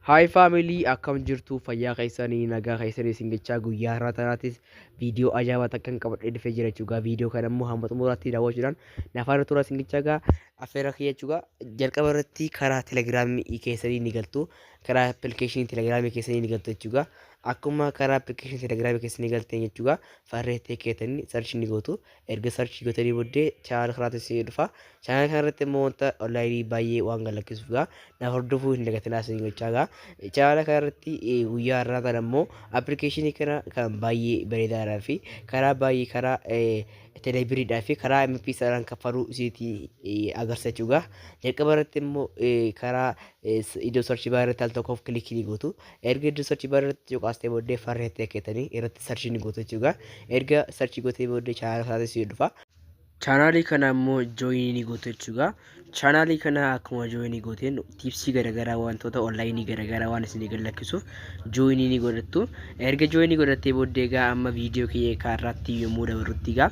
Hi family, akkam jirtu fayyaa keessanii nagaa keessanii singichaa guyyaa irraa tanaatis viidiyoo ajaa'ibaa takkan qabadhee dhufee jira jechuudha. Viidiyoo kana immoo hamma xumuraatti daawwachuudhaan nafaan tura singichaa gaa affeera kiyya jechuudha. Jalqaba irratti karaa telegiraamii keessanii ni galtu, karaa appilikeeshinii telegiraamii keessanii ni galtu jechuudha. Akkuma karaa appilikeeshinii telegiraamii keessanii galteen jechuudha. Farreettee keetanii sarchii ni gootu. Erga sarchii gootanii booddee chaanal kanaatti isin dhufa. Chaanal kanarratti immoo wanta onlaayinii baay'ee waan gallakkisuuf gaa naaf hordofuu hin dagatinaa isin gochaa gaa. Chaanala kanarratti guyyaa irraa kana immoo appilikeeshinii kana kan baay'ee bareedaadhaa fi karaa baay'ee karaa teeleebiriidhaa fi karaa MP saraan kaffaluu isiitii agarsiisa jechuudha. Jalqaba irratti immoo karaa iddoo sarchii baarii irratti al tokkoof kilikii ni gootu. Erga iddoo sarchii baarii irratti yoqaastee booddee farreettee keetanii irratti sarchii ni gootu jechuudha. Erga sarchii gootee booddee chaanala kanatti si dhufa. Chaanaalii kana immoo jooyinii gootu jechuudha. Chaanaalii kana akkuma jooyinii gooteen tiipsii garagaraa wantoota onlaayinii garagaraa waan isin gallakkisuuf jooyinii ni godhattu. Erga jooyinii godhattee booddee egaa amma viidiyoo kiyya kaarraatti yommuu dabarutti egaa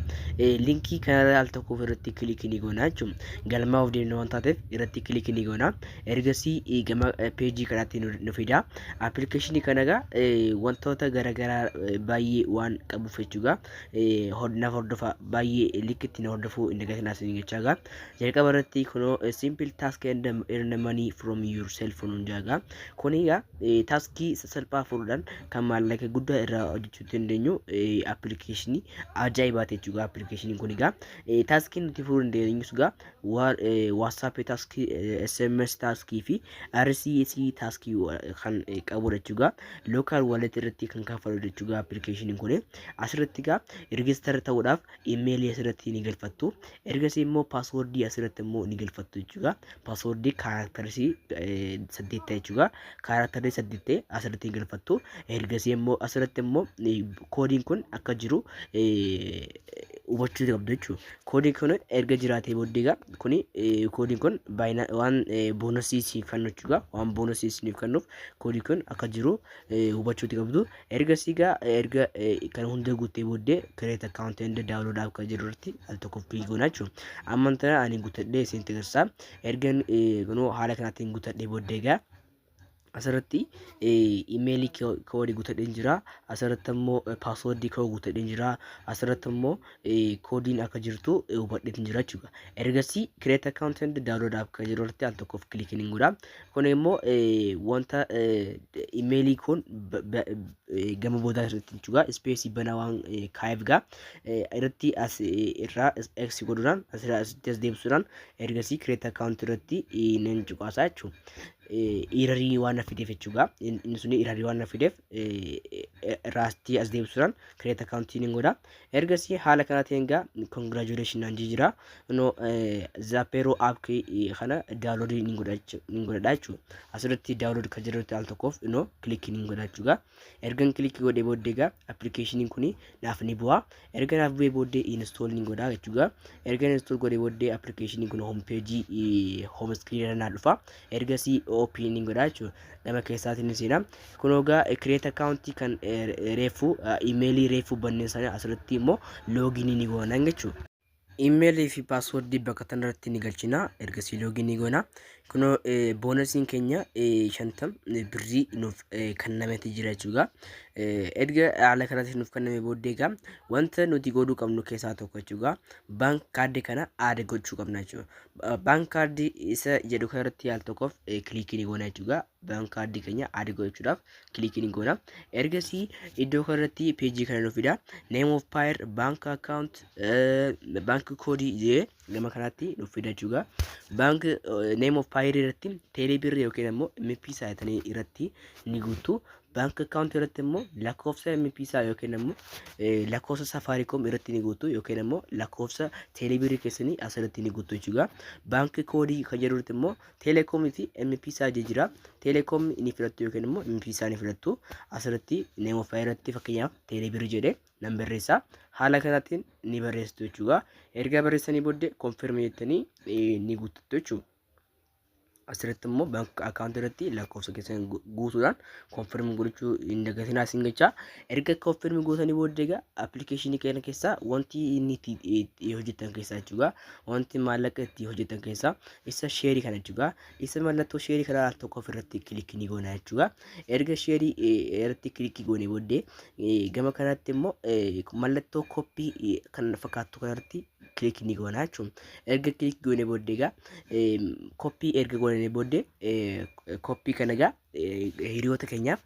linkii kana al tokkoof irratti kilikii ni goona jechuudha. Galmaa of deemna waan taateef irratti kilikii ni goona. Ergasii gama peejii kanaatti nu fida. Appilikeeshinii kana egaa wantoota garagaraa baay'ee waan qabuuf jechuudha. Naaf hordofa baay'ee likkitti na hordofuu hin dagatinaa isin jechaa egaa. Jalqaba irratti kun a simple task and earn money from your cell phone jaga kuniga taski salphaa fuudhan kan maallaqa guddaa irraa hojjechuu dandeenyu appilikeeshinii ajaa'ibaati jechuudha. Appilikeeshiniin kuniga taskii nuti fuudhuu dandeenyus gaa WhatsApp taskii, SMS taskii fi RCS taskii kan qabu jechuudha. Local wallet irratti kan kaffalu jechuudha. Appilikeeshiniin kun asirratti gaa register ta'uudhaaf emailii asirratti ni galfattu. Ergasii immoo paaswordii asirratti immoo ni galfattu jechuudha. Paaswordii kaaraakterii 8 jechuudha. Kaaraakterii 8 asirratti galfattu. Ergasii immoo asirratti immoo koodiin kun akka jiru hubachuu qabdu jechuudha. Koodiin kun erga jiraatee booddee kuni koodiin kun waan boonasii siif kennu jechuudha. Waan boonasii siif kennuuf koodiin kun akka jiru hubachuu qabdu. Ergasii erga kan hunda guuttee booddee create account and download akka jiru irratti al tokko fiiguu jechuudha. Amma tana ani guuttadhee isin tirsa. Ergan kunoo haala kanaatiin guuttadhee booddee gaa asirratti emailii koodii guuttadheen jira. Asirratti immoo paaswordii koo guuttadheen jira. Asirratti immoo koodiin akka jirtu hubadheen jira jechuudha. Ergasii create account and download akka jiru irratti al tokkoof kilikiin hin godha. Kun immoo wanta emailii kun gama boodaa irratti jechuudha. Ispeesii banaa waan kaa'eef gaa irratti as irraa X godhuudhaan asirratti as deebisuudhaan ergasii create account irratti nan cuqaasaa jechuudha. Irarii waan fideef jechuudha. Inni suni irarii waan fideef raastii as deebisuudhaan create account ni godha. Ergasii haala kanaatiin gaa congratulation naan jira. No Zapero app kana download ni godha jechuudha. Asirratti download kan jirutti al tokkoof no click ni godha jechuudha. Ergan click godhee booddee gaa appilikeeshiniin kuni naaf ni bu'a. Erga naaf bu'ee booddee install ni godha jechuudha. Erga install godhee booddee appilikeeshiniin kun home page home screen irra dhufa. Ergasii opening godha jechuudha. Nama keessaatiin seenaa kunoo gaa create account kan reefu emailii reefu banneen sana asirratti immoo login ni goona jechuudha. Emailii fi paaswordii bakka tanarratti ni galchina. Ergasii login ni goona. Kunoo boonasiin keenya 50 birrii nuuf kennamee jira jechuudha. Erga haala kanaatiin nuuf kenname booddee gaa wanta nuti godhuu qabnu keessaa tokko jechuudha. Bank kaardii kana add gochuu qabna jechuudha. Bank kaardii isa jedhu kanarratti al tokkoof kilikii ni goona jechuudha. Bank kaardii keenya add gochuudhaaf kilikii ni goona. Ergasii iddoo kanarratti peejii kana nuuf fida. Name of payer, bank account, bank koodii jee gama kanatti nuuf fida jechuudha. Bank name of payer irratti teeleebirrii yookiin immoo MP saayitanii irratti ni guutu. Bank account irratti immoo lakkoofsa MP yookiin immoo lakkoofsa Safaricom irratti ni guutu yookiin immoo lakkoofsa teeleebirrii keessanii asirratti ni guutu jechuudha. Bank koodii kan jedhu irratti immoo Telecom fi MP jira. Telecom ni filattu yookiin immoo MP ni filattu. Asirratti name of payer irratti fakkeenyaaf teeleebirrii jedhee nan barreessa. Haala kanaatiin ni barreessitu jechuudha. Erga barreessanii booddee confirm jettanii ni guutattu jechuudha. asirratti immoo bank account irratti lakkoofsa keessan guutuudhaan confirm gochuu hin dagatinaa isin jecha. Erga confirm gootanii booddee egaa application keenya keessaa wanti inni itti hojjetan keessaa jechuudha. Wanti maallaqa itti hojjetan keessaa isa share kana jechuudha. Isa mallattoo share kana al tokko ofirratti click ni goona jechuudha. Erga share irratti click goone booddee gama kanatti immoo mallattoo copy kan fakkaatu kanarratti click ni goona jechuudha. Erga click goone booddee egaa copy erga goone booddee copy kana egaa hiriyoota keenyaaf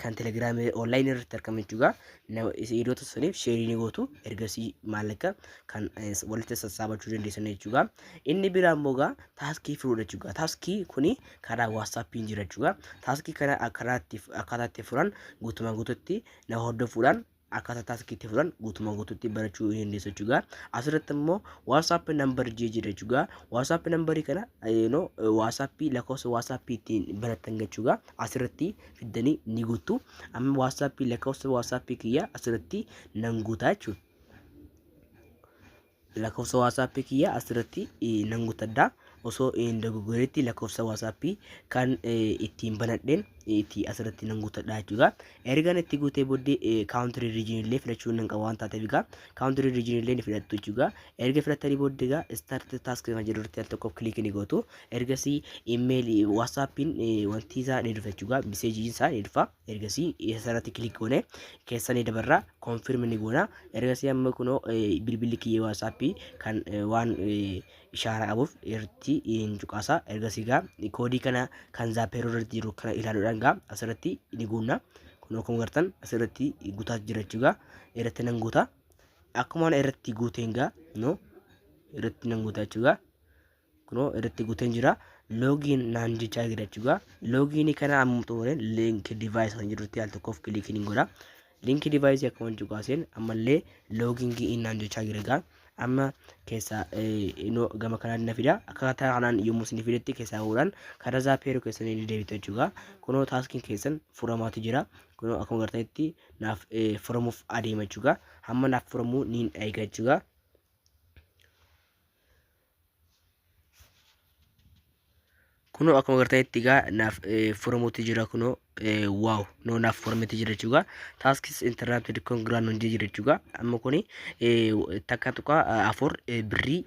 kan Telegram online irratti argamu jechuudha. Hiriyoota saniif share ni gootu. Ergasii maallaqa kan walitti sassaabachuu dandeessan jechuudha. Inni biraa immoo egaa taaskii furuudha jechuudha. Taaskii kuni karaa WhatsApp hin jira jechuudha. Taaskii kana akkaataa itti furan guutumaan guututti na hordofuudhaan akkaataa taaskiitti furan guutumaan guututti barachuu hin dandeessu jechuudha. Asirratti immoo WhatsApp number jira jechuudha. WhatsApp number kana WhatsApp lakkoofsa WhatsApp ittiin baratan jechuudha. Asirratti fiddanii ni guutu. Amma WhatsApp lakkoofsa WhatsApp kiyya asirratti nan guutaa jechuudha. Lakkoofsa WhatsApp kiyya asirratti nan guutadha. Osoo hin dogoggoretti lakkoofsa WhatsApp kan ittiin banadheen itti asirratti nan guutadha jechuudha. Ergaan itti guutee booddee country region illee filachuun nan qaba waan taateef egaa country region illee ni filattu jechuudha. Erga filattanii booddee egaa start task kan jedhu irratti al tokko click ni gootu. Ergasii email WhatsAppiin wanti isaa ni dhufa jechuudha. Message isaa ni dhufa. Ergasii isarratti click goone keessa ni dabarra confirm ni goona. Ergasii amma kunoo bilbilli kiyya WhatsApp kan waan ishaaraa qabuuf irratti in cuqaasa. Ergasii egaa koodii kana kan Zaapeeroo irratti jiru kana ilaaluudhaan egaa asirratti ni guunna. Kun akkuma agartan asirratti guutaa jira jechuudha. Irratti nan guuta. Akkuma irratti guuteen egaa irratti nan guuta jechuudha. Kunoo irratti guuteen jira. Login naan jechaa jira jechuudha. Login kana amma xumureen link device kan jedhutti al tokkoof click ni godha. Link device akkuma cuqaaseen ammallee login naan jechaa jira egaa. Amma keessa gama kanaan na fida. Akkaataa kanaan yommuu isin fidetti keessaa bu'uudhaan karaa Zaapeeroo keessan ni deebitu jechuudha. Kunoo taaskiin keessan furamaatu jira. Kunoo akkuma agartanitti naaf furamuuf adeema jechuudha. Hamma naaf furamuu niin eega jechuudha. Kunoo akkuma agartanitti egaa naaf furamuutu jira. Kunoo wow naaf furameti jira jechuudha. Tasks interrupted congrats non jira jechuudha. Amma kuni takka tuqa afur birrii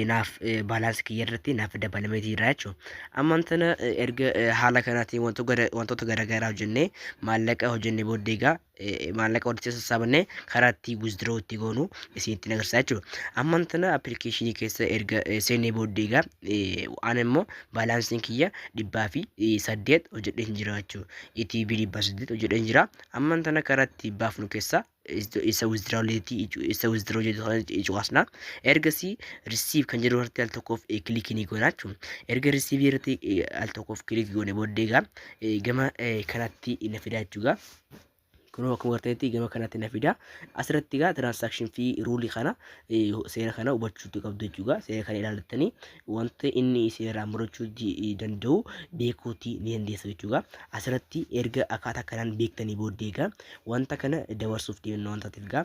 naaf balance kiyya irratti naaf dabalamee jira jechuudha. Amma tana erga haala kanaatiin wantoota garaagaraa hojjennee maallaqa hojjennee booddee egaa maallaqa walitti sassaabannee karaa itti withdraw itti goonu isinitti agarsiisa jechuudha. Amma tana application keessa erga seennee booddee egaa ani immoo baalaansiin kiyya 800 hojjedhee hin jira jechuudha. ETB 800 hojjedhee jira. Amma tana karaa itti baafnu keessa isa withdraw jedhu cuqaasna. Ergasii receive kan jedhu irratti al tokkoof click ni goona jechuudha. Erga receive irratti al tokkoof click goone booddee egaa gama kanatti na fida jechuudha. Kunoo akkuma agartanitti gama kanatti na fida. Asirratti egaa transaction fee rule kana seera kana hubachuu qabdu jechuudha. Seera kana ilaalattanii wanta inni seeraan murachuu danda'u beekuutii ni dandeessu jechuudha. Asirratti erga akkaataa kanaan beektanii booddee egaa wanta kana dabarsuuf deemna wanta ta'eef egaa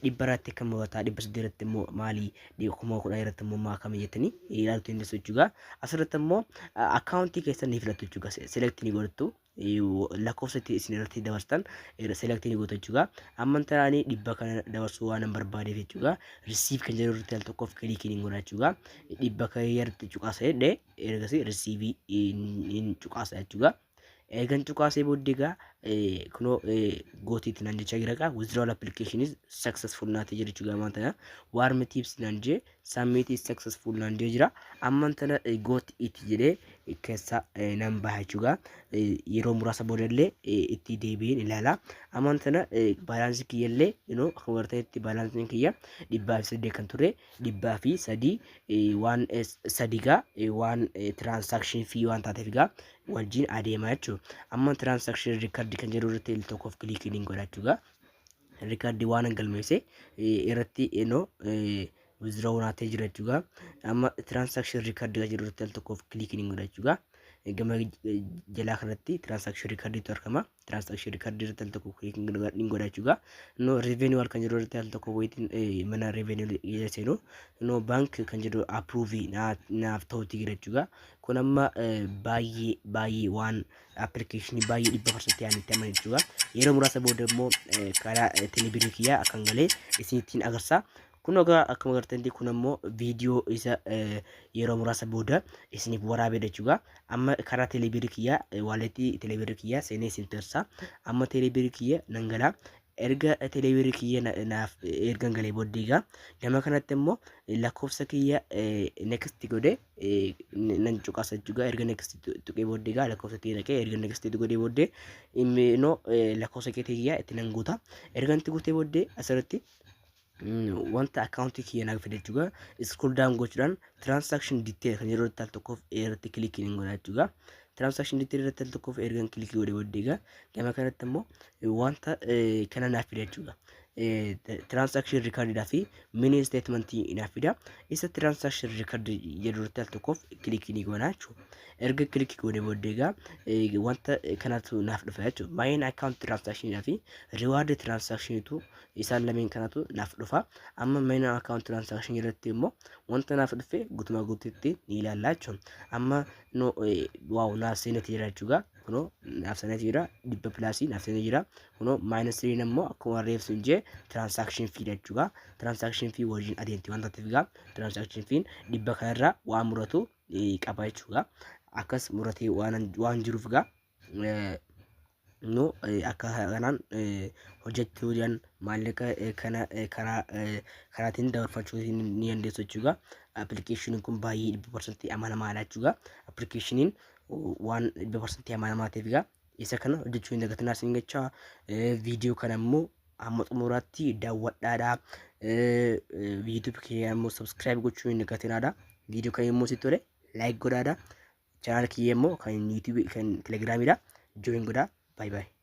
100 kan mo'ataa 800 irratti immoo maalii 1010 irratti immoo maa kam jettanii ilaaltu dandeessu jechuudha. Asirratti immoo akkaawuntii keessan ni filattu jechuudha. Select ni godhattu. Lakkoofsa isin irratti dabarsan select ni gootu jechuudha. Amma tanaanii 100 kana dabarsuu waan barbaadeef jechuudha. Receive kan jedhu irratti al tokkoof click ni godha jechuudha. 100 kan irratti cuqaasa jedhee ergasii receive in cuqaasa jechuudha. Eegan cuqaasee booddee egaa kunoo gootiitti naan jechaa jira egaa withdrawal application is successful naatee jira jechuudha. Amma tana warm tips naan jee submit is successful naan jee jira. Amma tana goot itti jedhee keessa nan baha jechuudha. Yeroo muraasa boodallee itti deebiin ilaala. Amma tana baalaansii kiyya illee akkuma agartanitti baalaansiin kiyya 108 kan ture 103 waan sadigaa waan transaction fee waan taateef egaa wajjin adeema jechuudha. Amma transaction record kan jedhu irratti il tokkoof click ni godha jechuudha. Record waan galmeesse irratti withdraw naatee jira jechuudha. Amma transaction record kan jedhu irratti il tokkoof click ni godha jechuudha. gama jalaa kanatti transaction record tu argama. Transaction record irratti al tokko click godhachuudha. No revenue kan jedhu irratti al tokko wayitiin mana revenue seenu no bank kan jedhu approve naaf ta'utti jechuudha. Kun amma baay'ee waan application baay'ee 100% yaanitti amana jechuudha. Yeroo muraasa booda immoo karaa Telebirii kiyyaa akan galee isinittiin agarsiisa. Kun ogaa akkuma agartanitti kun ammoo viidiyoo isa yeroo muraasa booda isiniif waraabee jechuudha. Amma karaa Telebirii kiyyaa waaletii Telebirii kiyyaa seenee isin tirsa. Amma Telebirii kiyya nan galaa. Erga Telebirii kiyya naaf ergan galee booddeegaa gama kanatti immoo lakkoofsa kiyya next godhe nan cuqaasa jechuudha. Erga next tuqee booddeegaa lakkoofsa kiyya naqee erga next godhee booddee no lakkoofsa kiyya itti nan guuta. Erga itti guutee booddee asirratti wanta account kiyya naaf fide jechuudha. Scroll down gochuudhaan transaction detail kan yeroo tal tokkoof irratti click godha jechuudha. Transaction detail irratti al tokkoof ergan click godhe booddeegaa gama kanatti immoo wanta kana naaf fide jechuudha. Transaction record fi mini statement naaf fida. Isa transaction record jedhu irratti al tokkoof click godha jechuudha. Erga click godhe booddeegaa wanta kanatu naaf dhufa jechuudha. Main account transaction fi reward transaction tu isaan lameen kanatu naaf dhufa. Amma main account transaction irratti immoo wanta naaf dhufe gutuma guututti ni ilaalla jechuudha. Amma no waaw naaf seenet jira jechuudha. Kuno naaf seenet jira dibba plus naaf seenet jira. Kuno -3 immoo akkuma reefsu injee transaction fee jechuudha. Transaction fee wajjin adeemti wanta ta'eef transaction fee dibba kanarraa waan muratu qaba jechuudha. Akkas muratee waan jiruuf no akka kanaan hojjechuudhaan maallaqa kana karaatiin dabarfachuu ni dandeessu jechuudha. Application kun baay'ee 100% amanamaadha jechuudha. Application waan 100% amanamaa ta'eef isa kana hojjechuu hin dagatinaa isin jecha viidiyoo kana immoo amma xumuraatti daawwadhaadha. YouTube kiyya immoo subscribe gochuu hin dagatinaadha. Viidiyoo kana immoo sitti tole like godhaadha. Channel kiyya immoo kan YouTube kan Telegramidha. Join godhaa. Bye bye.